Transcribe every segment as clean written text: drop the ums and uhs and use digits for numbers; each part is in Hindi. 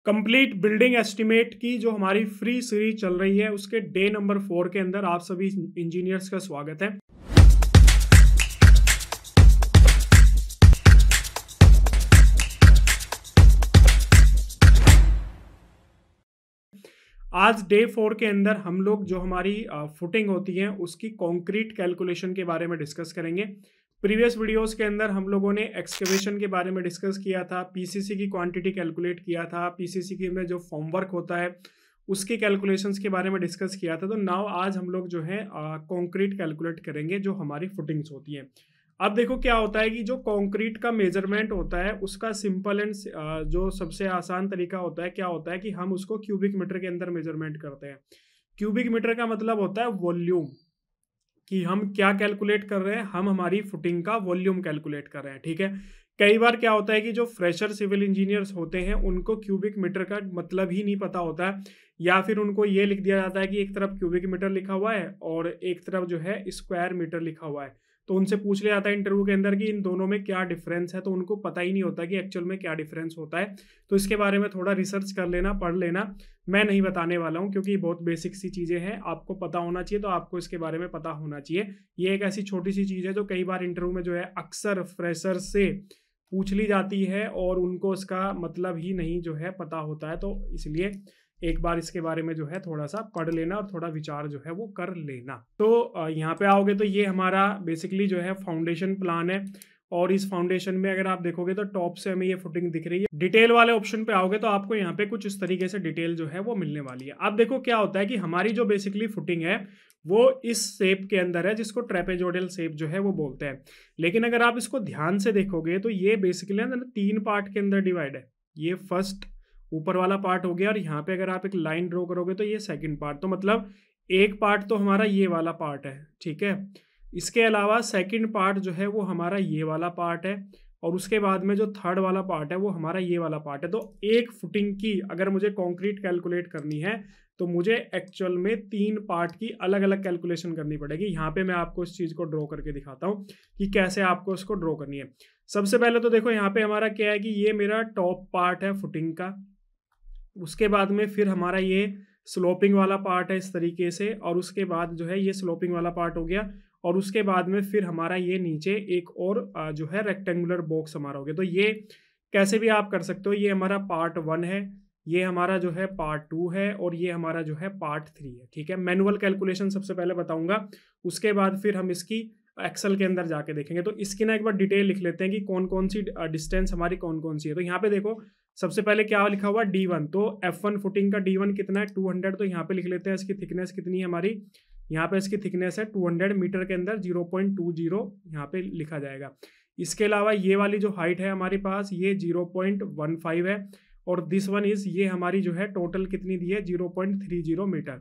कंप्लीट बिल्डिंग एस्टिमेट की जो हमारी फ्री सीरीज चल रही है उसके डे नंबर 4 के अंदर आप सभी इंजीनियर्स का स्वागत है। आज डे 4 के अंदर हम लोग जो हमारी फुटिंग होती है उसकी कंक्रीट कैलकुलेशन के बारे में डिस्कस करेंगे। प्रीवियस वीडियोस के अंदर हम लोगों ने एक्सकेवेशन के बारे में डिस्कस किया था, पीसीसी की क्वांटिटी कैलकुलेट किया था, पीसीसी के में जो फॉर्मवर्क होता है उसकी कैलकुलेशंस के बारे में डिस्कस किया था। तो नाउ आज हम लोग जो है कंक्रीट कैलकुलेट करेंगे जो हमारी फुटिंग्स होती हैं। अब देखो क्या होता है कि जो कंक्रीट का मेजरमेंट होता है उसका सिंपल एंड जो सबसे आसान तरीका होता है क्या होता है कि हम उसको क्यूबिक मीटर के अंदर मेजरमेंट करते हैं। क्यूबिक मीटर का मतलब होता है वॉल्यूम, कि हम क्या कैलकुलेट कर रहे हैं, हम हमारी फुटिंग का वॉल्यूम कैलकुलेट कर रहे हैं। ठीक है, कई बार क्या होता है कि जो फ्रेशर सिविल इंजीनियर्स होते हैं उनको क्यूबिक मीटर का मतलब ही नहीं पता होता है, या फिर उनको ये लिख दिया जाता है कि एक तरफ क्यूबिक मीटर लिखा हुआ है और एक तरफ जो है स्क्वायर मीटर लिखा हुआ है। तो उनसे पूछ लिया जाता है इंटरव्यू के अंदर कि इन दोनों में क्या डिफरेंस है, तो उनको पता ही नहीं होता कि एक्चुअल में क्या डिफरेंस होता है। तो इसके बारे में थोड़ा रिसर्च कर लेना, पढ़ लेना। मैं नहीं बताने वाला हूँ क्योंकि बहुत बेसिक सी चीज़ें हैं, आपको पता होना चाहिए, तो आपको इसके बारे में पता होना चाहिए। ये एक ऐसी छोटी सी चीज़ है जो कई बार इंटरव्यू में जो है अक्सर फ्रेशर से पूछ ली जाती है और उनको इसका मतलब ही नहीं जो है पता होता है। तो इसलिए एक बार इसके बारे में जो है थोड़ा सा पढ़ लेना और थोड़ा विचार जो है वो कर लेना। तो यहाँ पे आओगे तो ये हमारा बेसिकली जो है फाउंडेशन प्लान है, और इस फाउंडेशन में अगर आप देखोगे तो टॉप से हमें ये फुटिंग दिख रही है। डिटेल वाले ऑप्शन पे आओगे तो आपको यहाँ पे कुछ इस तरीके से डिटेल जो है वो मिलने वाली है। अब देखो क्या होता है कि हमारी जो बेसिकली फुटिंग है वो इस शेप के अंदर है जिसको ट्रेपेजोइडल शेप जो है वो बोलते हैं। लेकिन अगर आप इसको ध्यान से देखोगे तो ये बेसिकली 3 पार्ट के अंदर डिवाइड है। ये फर्स्ट ऊपर वाला पार्ट हो गया, और यहाँ पे अगर आप एक लाइन ड्रॉ करोगे तो ये सेकंड पार्ट। तो मतलब एक पार्ट तो हमारा ये वाला पार्ट है, ठीक है। इसके अलावा सेकंड पार्ट जो है वो हमारा ये वाला पार्ट है, और उसके बाद में जो थर्ड वाला पार्ट है वो हमारा ये वाला पार्ट है। तो एक फुटिंग की अगर मुझे कंक्रीट कैलकुलेट करनी है तो मुझे एक्चुअल में 3 पार्ट की अलग अलग कैलकुलेशन करनी पड़ेगी। यहाँ पे मैं आपको इस चीज़ को ड्रॉ करके दिखाता हूँ कि कैसे आपको इसको ड्रॉ करनी है। सबसे पहले तो देखो यहाँ पे हमारा क्या है कि ये मेरा टॉप पार्ट है फुटिंग का। उसके बाद में फिर हमारा ये स्लोपिंग वाला पार्ट है इस तरीके से, और उसके बाद जो है ये स्लोपिंग वाला पार्ट हो गया, और उसके बाद में फिर हमारा ये नीचे एक और जो है रेक्टेंगुलर बॉक्स हमारा हो गया। तो ये कैसे भी आप कर सकते हो। ये हमारा पार्ट 1 है, ये हमारा जो है पार्ट 2 है, और ये हमारा जो है पार्ट 3 है। ठीक है, मैनुअल कैलकुलेशन सबसे पहले बताऊंगा, उसके बाद फिर हम इसकी एक्सेल के अंदर जाके देखेंगे। तो इसकी ना एक बार डिटेल लिख लेते हैं कि कौन कौन सी डिस्टेंस हमारी कौन कौन सी है। तो यहाँ पे देखो सबसे पहले क्या लिखा हुआ D1, तो F1 फुटिंग का D1 कितना है 200। तो यहाँ पे लिख लेते हैं इसकी थिकनेस कितनी है हमारी। यहाँ पे इसकी थिकनेस है 200 मीटर के अंदर 0.20 यहाँ पे लिखा जाएगा। इसके अलावा ये वाली जो हाइट है हमारे पास ये 0.15 है, और दिस वन इज ये हमारी जो है टोटल कितनी दी है 0.30 मीटर।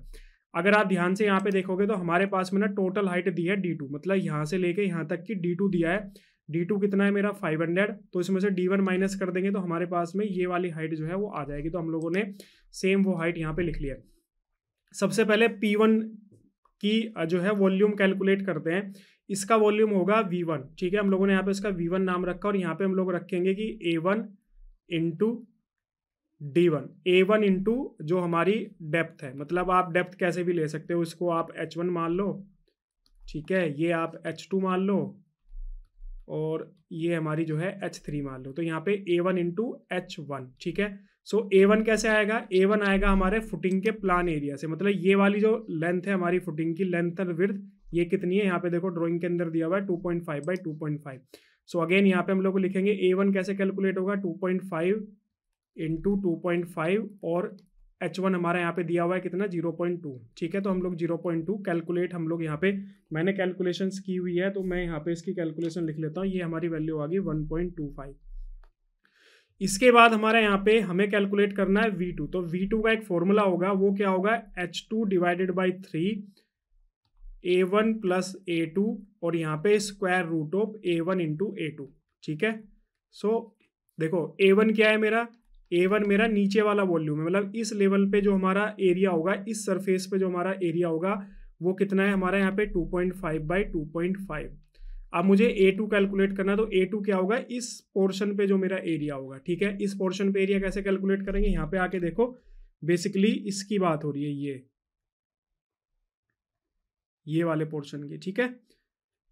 अगर आप ध्यान से यहाँ पे देखोगे तो हमारे पास में ना टोटल हाइट दी है D2, मतलब यहाँ से लेके यहाँ तक की D2 दिया है। D2 कितना है मेरा 500, तो इसमें से D1 माइनस कर देंगे तो हमारे पास में ये वाली हाइट जो है वो आ जाएगी। तो हम लोगों ने सेम वो हाइट यहाँ पे लिख लिया है। सबसे पहले P1 की जो है वॉल्यूम कैलकुलेट करते हैं। इसका वॉल्यूम होगा V1, ठीक है। हम लोगों ने यहाँ पे इसका V1 नाम रखा, और यहाँ पे हम लोग रखेंगे कि A1 into D1, A1 into जो हमारी डेप्थ है, मतलब आप डेप्थ कैसे भी ले सकते हो, इसको आप H1 मान लो, ठीक है, ये आप H2 मान लो, और ये हमारी जो है H3 मान लो। तो यहाँ पे A1 इंटू H1, ठीक है। सो A1 कैसे आएगा, A1 आएगा हमारे फुटिंग के प्लान एरिया से, मतलब ये वाली जो लेंथ है हमारी फुटिंग की, लेंथ और विड्थ ये कितनी है यहाँ पे देखो ड्राइंग के अंदर दिया हुआ है 2.5 बाई 2.5। सो अगेन यहाँ पे हम लोग लिखेंगे A1 कैसे कैलकुलेट होगा 2.5 इंटू 2.5, और H1 हमारा यहाँ पे दिया हुआ है कितना 0.2, ठीक है। तो हम लोग 0.2 कैलकुलेट, हम लोग यहाँ पे मैंने कैलकुलेशंस की हुई है तो मैं यहाँ पे इसकी कैलकुलेशन लिख लेता हूँ। ये हमारी वैल्यू आ गई 1.25। इसके बाद हमारा यहाँ पे हमें कैलकुलेट करना है V2। तो V2 का एक फॉर्मूला होगा, वो क्या होगा H2 divided by 3 A1 plus A2, और यहाँ पे square root of A1 into A2, ठीक है। सो देखो A1 क्या है मेरा, A1 मेरा नीचे वाला वॉल्यूम है, मतलब इस लेवल पे जो हमारा एरिया होगा, इस सरफेस पे जो हमारा एरिया होगा वो कितना है हमारा यहाँ पे 2.5 बाई 2.5। अब मुझे A2 कैलकुलेट करना है, तो A2 क्या होगा, इस पोर्शन पे जो मेरा एरिया होगा, ठीक है। इस पोर्शन पे एरिया कैसे कैलकुलेट करेंगे, यहाँ पे आके देखो, बेसिकली इसकी बात हो रही है, ये वाले पोर्शन की, ठीक है।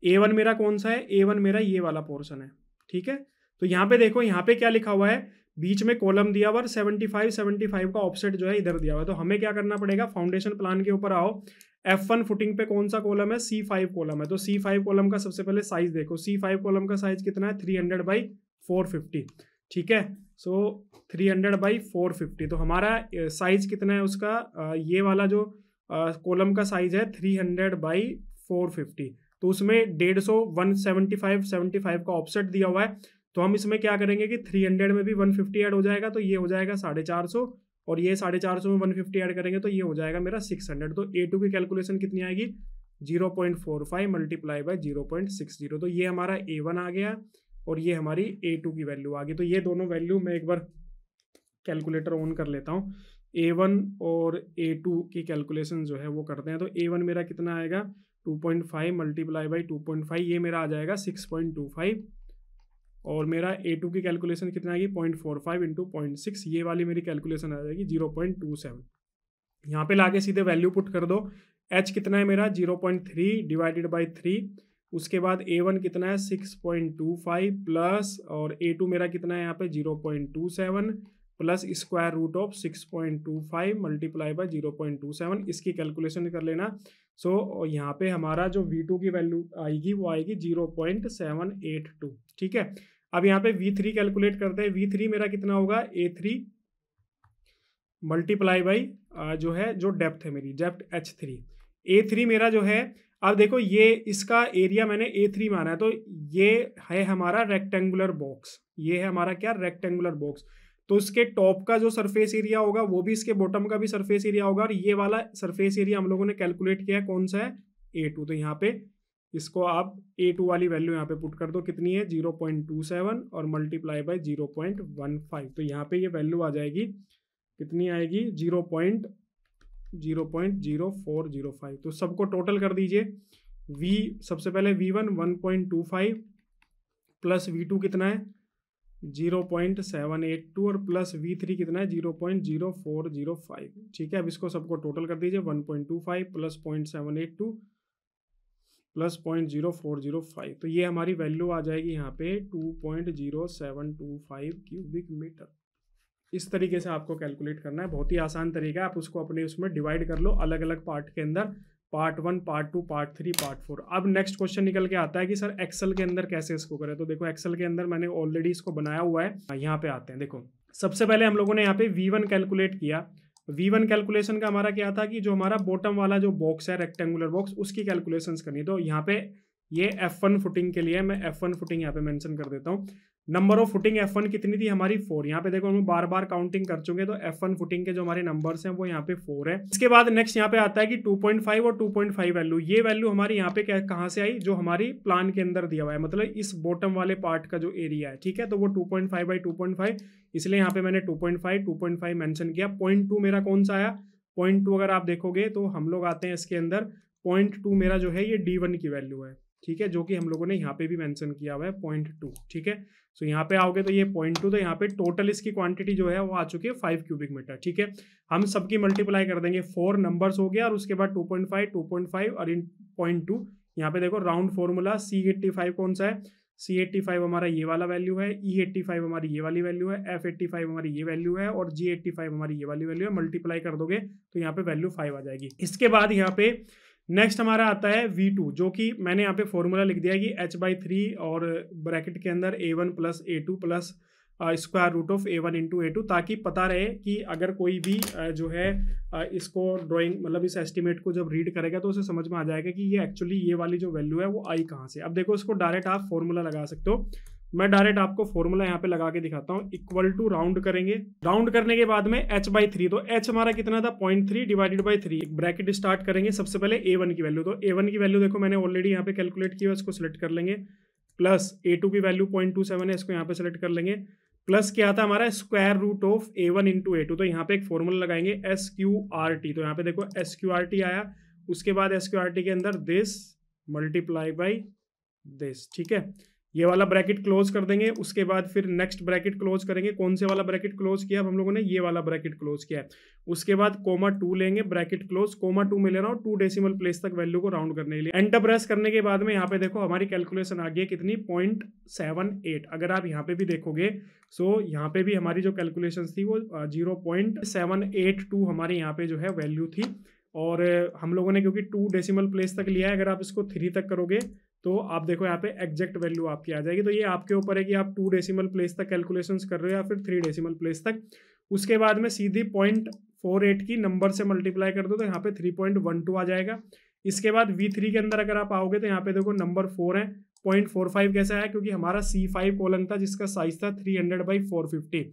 A1 मेरा कौन सा है, A1 मेरा ये वाला पोर्शन है, ठीक है। तो यहाँ पे देखो, यहाँ पे क्या लिखा हुआ है, बीच में कॉलम दिया हुआ और 75 का ऑफसेट जो है इधर दिया हुआ है। तो हमें क्या करना पड़ेगा, फाउंडेशन प्लान के ऊपर आओ, F1 फुटिंग पे कौन सा कॉलम है, C5 कॉलम है। तो C5 कॉलम का सबसे पहले साइज देखो, C5 कॉलम का साइज कितना है, 300/450, ठीक है। सो 300/450, तो हमारा साइज कितना है उसका, ये वाला जो कॉलम का साइज है 300/450, तो उसमें 150, 175, 75 का ऑफसेट दिया हुआ है। तो हम इसमें क्या करेंगे कि 300 में भी 150 ऐड हो जाएगा, तो ये हो जाएगा 450, और ये 450 में 150 ऐड करेंगे तो ये हो जाएगा मेरा 600। तो A2 की कैलकुलेशन कितनी आएगी, 0.45 मल्टीप्लाई बाय 0.60। तो ये हमारा A1 आ गया और ये हमारी A2 की वैल्यू आ गई। तो ये दोनों वैल्यू मैं एक बार कैलकुलेटर ऑन कर लेता हूँ, A1 और A2 की कैलकुलेशन जो है वो करते हैं। तो A1 मेरा कितना आएगा, 2.5 मल्टीप्लाई बाई 2.5, ये मेरा आ जाएगा 6.25, और मेरा A2 की कैलकुलेशन कितना आएगी, 0.45 इंटू 0.6, ये वाली मेरी कैलकुलेशन आ जाएगी 0.27। यहाँ पे लाके सीधे वैल्यू पुट कर दो, H कितना है मेरा 0.3 डिवाइडेड बाई 3, उसके बाद A1 कितना है 6.25 प्लस, और A2 मेरा कितना है यहाँ पे 0.27 plus square root of 6.25 multiply by 0.27, इसकी कैलकुलेशन कर लेना। सो यहाँ पे हमारा जो V2 की वैल्यू आएगी वो आएगी 0.782, ठीक है। अब यहाँ पे V3 कैलकुलेट करते हैं, V3 मेरा कितना होगा, A3 मल्टीप्लाई बाई जो है, जो डेप्थ है मेरी, डेप्थ H3, A3 मेरा जो है, अब देखो ये इसका एरिया मैंने A3 माना है, तो ये है हमारा रेक्टेंगुलर बॉक्स, ये है हमारा क्या, रेक्टेंगुलर बॉक्स। तो उसके टॉप का जो सरफेस एरिया होगा वो भी इसके बॉटम का भी सरफेस एरिया होगा, और ये वाला सरफेस एरिया हम लोगों ने कैलकुलेट किया है, कौन सा है, A2। तो यहाँ पे इसको आप A2 वाली वैल्यू यहाँ पे पुट कर दो, कितनी है 0.27 और मल्टीप्लाई बाय 0.15। तो यहाँ पे ये वैल्यू आ जाएगी, कितनी आएगी, 0.0405। तो सबको टोटल कर दीजिए, सबसे पहले V1 1.25 प्लस V2 कितना है 0.782 और प्लस V3 कितना है 0.0405, ठीक है। अब इसको सबको टोटल कर दीजिए, 1.25 प्लस 0.782 प्लस 0.0405, तो ये हमारी वैल्यू आ जाएगी यहाँ पे 2.0725 क्यूबिक मीटर। इस तरीके से आपको कैलकुलेट करना है, बहुत ही आसान तरीका है। आप उसको अपने उसमें डिवाइड कर लो अलग अलग पार्ट के अंदर, पार्ट 1, पार्ट 2, पार्ट 3, पार्ट 4। अब नेक्स्ट क्वेश्चन निकल के आता है कि सर एक्सेल के अंदर कैसे इसको करें। तो देखो एक्सेल के अंदर मैंने ऑलरेडी इसको बनाया हुआ है, यहाँ पे आते हैं। देखो सबसे पहले हम लोगों ने यहाँ पे V1 कैलकुलेट किया। V1 कैलकुलेशन का हमारा क्या था कि जो हमारा बॉटम वाला जो बॉक्स है, रेक्टेंगुलर बॉक्स, उसकी कैलकुलेशंस करनी। तो यहाँ पे ये F1 फुटिंग के लिए मैं F1 फुटिंग यहाँ पे मेंशन कर देता हूँ। नंबर ऑफ फुटिंग F1 कितनी थी हमारी 4। यहाँ पे देखो हम बार बार काउंटिंग कर चुके हैं, तो F1 फुटिंग के जो हमारे नंबर्स हैं वो यहाँ पे 4 है। इसके बाद नेक्स्ट यहाँ पे आता है कि 2.5 और 2.5 वैल्यू, ये वैल्यू हमारी यहाँ पे कहाँ से आई, जो हमारी प्लान के अंदर दिया हुआ है, मतलब इस बॉटम वाले पार्ट का जो एरिया है, ठीक है। तो वो 2.5/2.5, इसलिए यहाँ पे मैंने 2.5 मेंशन किया। 0.2 मेरा कौन सा आया, 0.2 अगर आप देखोगे तो हम लोग आते हैं इसके अंदर, 0.2 मेरा जो है ये D1 की वैल्यू है, ठीक है, जो कि हम लोगों ने यहाँ पे भी मेंशन किया हुआ है 0.2, ठीक है। सो यहाँ पे आओगे तो ये 0.2, तो यहाँ पे टोटल इसकी क्वांटिटी जो है वो आ चुकी है 5 क्यूबिक मीटर, ठीक है। हम सबकी मल्टीप्लाई कर देंगे, 4 नंबर्स हो गया, और उसके बाद 2.5 और इन 0.2। यहाँ पे देखो राउंड फॉर्मूला, C85 कौन सा है, C85 हमारा ये वाला वैल्यू है, E85 हमारी ये वाली वैल्यू है, F85 हमारी ये वैल्यू है, और G85 हमारी ये वाली वैल्यू है। मल्टीप्लाई कर दोगे तो यहाँ पे वैल्यू 5 आ जाएगी। इसके बाद यहाँ पे नेक्स्ट हमारा आता है V2, जो कि मैंने यहाँ पे फॉर्मूला लिख दिया है कि H/3 और ब्रैकेट के अंदर A1 plus A2 plus square root of A1 into A2, ताकि पता रहे कि अगर कोई भी जो है इसको ड्राइंग मतलब इस एस्टिमेट को जब रीड करेगा तो उसे समझ में आ जाएगा कि ये एक्चुअली ये वाली जो वैल्यू है वो आई कहाँ से। अब देखो इसको डायरेक्ट आप फॉर्मूला लगा सकते हो, मैं डायरेक्ट आपको फॉर्मूला यहाँ पे लगा के दिखाता हूँ। इक्वल टू राउंड करेंगे, राउंड करने के बाद में H/3, तो H हमारा कितना था 0.3 डिवाइडेड बाई 3, एक ब्रैकेट स्टार्ट करेंगे। सबसे पहले A1 की वैल्यू, तो A1 की वैल्यू देखो मैंने ऑलरेडी यहाँ पे कैलकुलेट किया, इसको सिलेक्ट कर लेंगे, प्लस A2 की वैल्यू 0.27 है, इसको यहाँ पे सेलेक्ट कर लेंगे, प्लस क्या था हमारा square root of A1 into A2, तो यहाँ पे एक फॉर्मूला लगाएंगे SQRT, तो यहाँ पे देखो SQRT आया। उसके बाद SQRT के अंदर दिस मल्टीप्लाई बाई दिस, ठीक है। ये वाला ब्रैकेट क्लोज कर देंगे, उसके बाद फिर नेक्स्ट ब्रैकेट क्लोज करेंगे। कौन से वाला ब्रैकेट क्लोज किया अब हम लोगों ने? ये वाला ब्रैकेट क्लोज किया है। उसके बाद कोमा 2 लेंगे, ब्रैकेट क्लोज, कोमा 2 में ले रहा हूँ 2 डेसिमल प्लेस तक वैल्यू को राउंड करने के लिए। एंटर प्रेस करने के बाद में यहाँ पे देखो हमारी कैलकुलेशन आ गई है कितनी, 0.78। अगर आप यहाँ पे भी देखोगे सो यहाँ पे भी हमारी जो कैलकुलेशन थी वो 0.782 हमारे यहाँ पे जो है वैल्यू थी। और हम लोगों ने क्योंकि 2 डेसिमल प्लेस तक लिया है, अगर आप इसको 3 तक करोगे तो आप देखो यहाँ पे एग्जैक्ट वैल्यू आपकी आ जाएगी। तो ये आपके ऊपर है कि आप 2 डेसिमल प्लेस तक कैलकुलेशंस कर रहे हो या फिर 3 डेसिमल प्लेस तक। उसके बाद में सीधी 0.48 की नंबर से मल्टीप्लाई कर दो तो यहाँ पे 3.12 आ जाएगा। इसके बाद V3 के अंदर अगर आप आओगे तो यहाँ पे देखो नंबर 4 है। 0.45 कैसा है? क्योंकि हमारा C5 कॉलम था जिसका साइज था 300/450।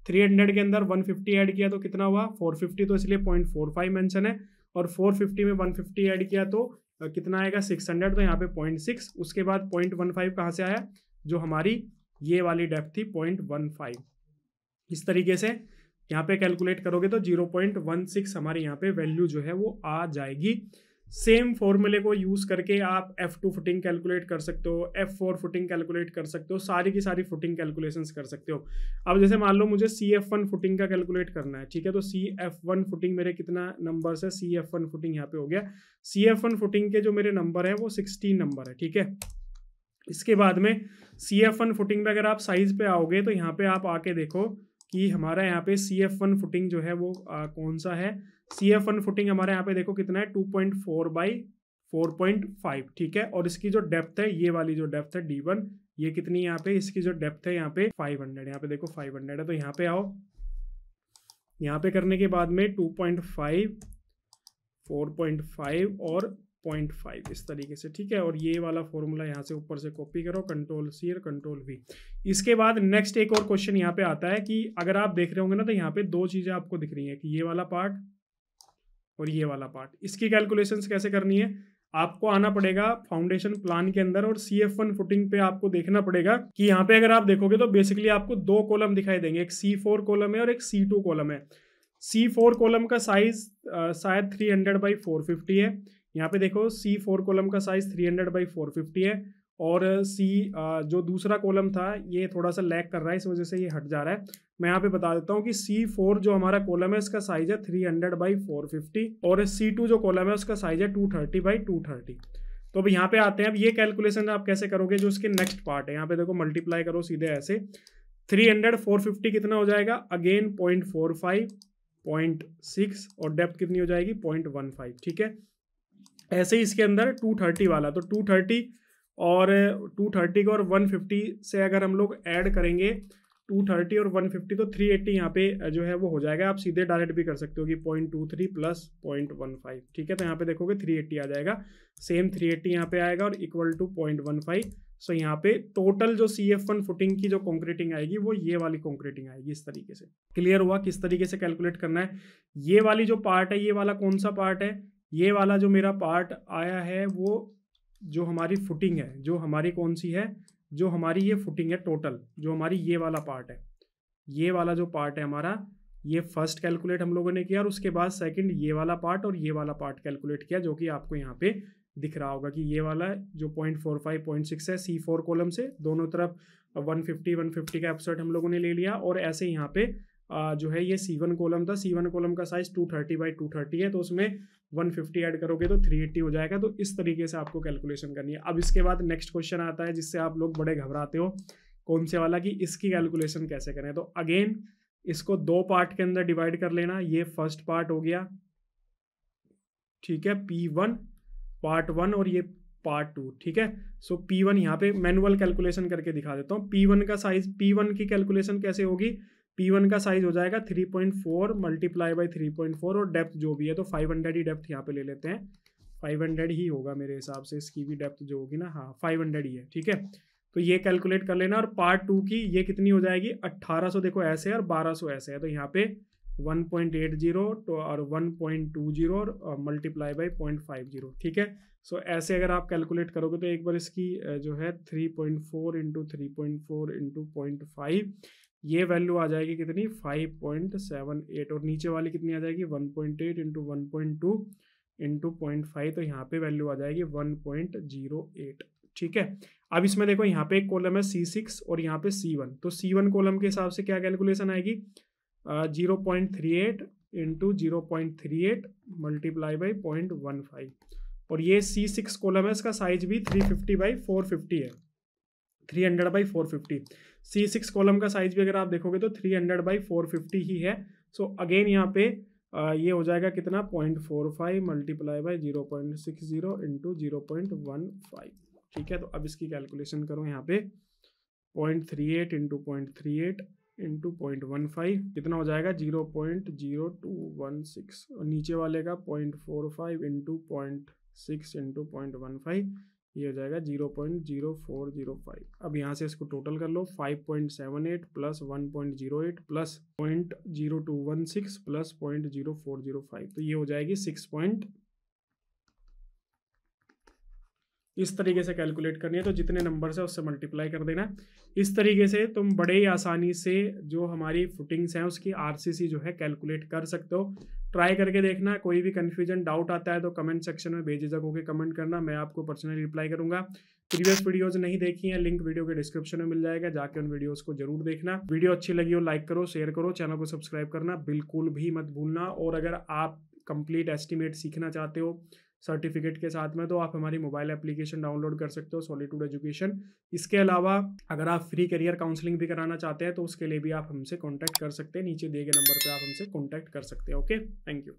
300 के अंदर 150 ऐड किया तो कितना हुआ? 450, तो इसलिए 0.45 मेंशन है। और 450 में 150 ऐड किया तो कितना आएगा? 600, तो यहाँ पे 0.6। उसके बाद 0.15 कहाँ से आया? जो हमारी ये वाली डेप्थ थी 0.15। इस तरीके से यहाँ पे कैलकुलेट करोगे तो 0.16 हमारे यहाँ पे वैल्यू जो है वो आ जाएगी। सेम फॉर्मूले को यूज करके आप F2 फुटिंग कैलकुलेट कर सकते हो, F4 फुटिंग कैलकुलेट कर सकते हो, सारी की सारी फुटिंग कैलकुलेशंस कर सकते हो। अब जैसे मान लो मुझे CF1 फुटिंग का कैलकुलेट करना है, ठीक है, तो CF1 फुटिंग मेरे कितना नंबर है? CF1 फुटिंग यहाँ पे हो गया। CF1 फुटिंग के जो मेरे नंबर है वो 16 नंबर है, ठीक है। इसके बाद में CF1 फुटिंग में अगर आप साइज पे आओगे तो यहाँ पे आप आके देखो कि हमारा यहाँ पे CF1 फुटिंग जो है वो कौन सा है। CF1 फुटिंग हमारे यहाँ पे देखो कितना है? 2.4/4.5, ठीक है। और इसकी जो डेप्थ है, ये वाली जो डेप्थ है D1, ये कितनी यहाँ पे? इसकी जो डेप्थ है यहाँ पे 500, यहाँ पे देखो 500 है। तो यहाँ पे आओ, यहाँ पे करने के बाद में 2.5, 4.5 और 0.5 इस तरीके से, ठीक है। और ये वाला फॉर्मूला यहाँ से ऊपर से कॉपी करो, Ctrl+C और Ctrl+V। इसके बाद नेक्स्ट एक और क्वेश्चन यहाँ पे आता है कि अगर आप देख रहे होंगे ना तो यहाँ पे 2 चीज़ें आपको दिख रही हैं कि ये वाला पार्ट और ये वाला पार्ट। इसकी कैलकुलेशंस कैसे करनी है? आपको आना पड़ेगा फाउंडेशन प्लान के अंदर और CF1 फुटिंग पे आपको देखना पड़ेगा कि यहाँ पे अगर आप देखोगे तो बेसिकली आपको 2 कॉलम दिखाई देंगे, एक C4 कॉलम है और एक C2 कॉलम है। C4 कॉलम का साइज शायद 300/450 है। यहाँ पे देखो C4 कॉलम का साइज 300/450 है। और जो दूसरा कॉलम था ये थोड़ा सा लैग कर रहा है, इस वजह से ये हट जा रहा है। मैं यहाँ पे बता देता हूँ कि C4 जो हमारा कॉलम है इसका साइज है 300/450 और C2 जो कॉलम है उसका साइज है 230/230। तो अब यहाँ पे आते हैं। अब ये कैलकुलेशन आप कैसे करोगे? जो इसके नेक्स्ट पार्ट है, यहाँ पे देखो मल्टीप्लाई करो सीधे ऐसे। 300 450 कितना हो जाएगा? अगेन 0.45, 0.6 और डेप्थ कितनी हो जाएगी? 0.15, ठीक है। ऐसे ही इसके अंदर 230 वाला, तो 230 और 230 को और 150 से अगर हम लोग ऐड करेंगे 230 और 150 तो 380 यहाँ पे जो है वो हो जाएगा। आप सीधे डायरेक्ट भी कर सकते हो कि 0.23 प्लस 0.15, ठीक है। तो यहाँ पे देखोगे 380 आ जाएगा। सेम 380 यहाँ पे आएगा और इक्वल टू 0.15। सो यहाँ पे टोटल जो CF1 फुटिंग की जो कॉन्क्रीटिंग आएगी वो ये वाली कॉन्क्रीटिंग आएगी। इस तरीके से क्लियर हुआ किस तरीके से कैलकुलेट करना है? ये वाली जो पार्ट है, ये वाला कौन सा पार्ट है? ये वाला जो मेरा पार्ट आया है वो जो हमारी फुटिंग है, जो हमारी कौन सी है? जो हमारी ये फुटिंग है टोटल, जो हमारी ये वाला पार्ट है, ये वाला जो पार्ट है हमारा, ये फर्स्ट कैलकुलेट हम लोगों ने किया और उसके बाद सेकंड ये वाला पार्ट और ये वाला पार्ट कैलकुलेट किया, जो कि आपको यहाँ पे दिख रहा होगा कि ये वाला जो 0.45, 0.6 है C4 कॉलम से दोनों तरफ 150 का एप्सर्ट हम लोगों ने ले लिया। और ऐसे यहाँ पे जो है ये C1 कॉलम था, C1 कॉलम का साइज 230/230 है, तो उसमें 150 ऐड करोगे तो 380 हो जाएगा। तो इस तरीके से आपको कैलकुलेशन करनी है। अब इसके बाद नेक्स्ट क्वेश्चन आता है जिससे आप लोग बड़े घबराते हो, कौन से वाला, कि इसकी कैलकुलेशन कैसे करें। तो अगेन इसको 2 पार्ट के अंदर डिवाइड कर लेना। ये फर्स्ट पार्ट हो गया, ठीक है, P1 पार्ट 1 और ये पार्ट 2, ठीक है। सो P1 यहाँ पे मैनुअल कैलकुलेशन करके दिखा देता हूँ। P1 का साइज, P1 की कैलकुलेशन कैसे होगी? P1 का साइज हो जाएगा 3.4 मल्टीप्लाई बाई 3.4 और डेप्थ जो भी है तो 500 ही डेप्थ यहाँ पे ले लेते हैं। 500 ही होगा मेरे हिसाब से, इसकी भी डेप्थ जो होगी ना, हाँ 500 ही है, ठीक है। तो ये कैलकुलेट कर लेना। और पार्ट 2 की ये कितनी हो जाएगी? 1800 देखो ऐसे है और 1200 ऐसे है, तो यहाँ पे 1.80 तो और 1.20 और मल्टीप्लाई बाई 0.50, ठीक है। सो ऐसे अगर आप कैलकुलेट करोगे तो एक बार इसकी जो है 3.4 इंटू 3.4 इंटू 0.5 ये वैल्यू आ जाएगी कितनी? 5.78 और नीचे वाली कितनी आ जाएगी? 1.8 इंटू 1.2 इंटू 0.5, तो यहाँ पे वैल्यू आ जाएगी 1.08, ठीक है। अब इसमें देखो यहाँ पे एक कॉलम है C6 और यहाँ पे C1, तो C1 कॉलम के हिसाब से क्या कैलकुलेशन आएगी, 0.38 इंटू 0.38 मल्टीप्लाई बाई 0.15, और ये C6 कॉलम है, इसका साइज भी 350/450 है, 300/450। C6 कॉलम का साइज भी अगर आप देखोगे तो 300/450 ही है। सो अगेन यहाँ पे ये हो जाएगा कितना, 0.45 मल्टीप्लाई बाई 0.60 इंटू 0.15, ठीक है। तो अब इसकी कैलकुलेशन करो यहाँ पे, 0.38 इंटू 0.38 इंटू 0.15 कितना हो जाएगा, 0.0216, और नीचे वाले का 0.45 इंटू 0.6 इंटू 0.15, ये हो जाएगा 0.0405। अब यहाँ से इसको टोटल कर लो, 5.78 प्लस 1.08 प्लस 0.0216 प्लस 0.0405, तो ये हो जाएगी 6 इस तरीके से कैलकुलेट करनी है। तो जितने नंबर है उससे मल्टीप्लाई कर देना। इस तरीके से तुम बड़े ही आसानी से जो हमारी फुटिंग्स हैं उसकी आरसीसी जो है कैलकुलेट कर सकते हो। ट्राई करके देखना, कोई भी कन्फ्यूजन डाउट आता है तो कमेंट सेक्शन में बेझिझक होकर कमेंट करना, मैं आपको पर्सनली रिप्लाई करूंगा। प्रीवियस वीडियोस नहीं देखी हैं, लिंक वीडियो के डिस्क्रिप्शन में मिल जाएगा, जाके उन वीडियोस को जरूर देखना। वीडियो अच्छी लगी हो लाइक करो, शेयर करो, चैनल को सब्सक्राइब करना बिल्कुल भी मत भूलना। और अगर आप कंप्लीट एस्टिमेट सीखना चाहते हो सर्टिफिकेट के साथ में, तो आप हमारी मोबाइल एप्लीकेशन डाउनलोड कर सकते हो, सॉलिट्यूड एजुकेशन। इसके अलावा अगर आप फ्री करियर काउंसलिंग भी कराना चाहते हैं तो उसके लिए भी आप हमसे कांटेक्ट कर सकते हैं, नीचे दिए गए नंबर पे आप हमसे कांटेक्ट कर सकते हैं। Okay, thank you.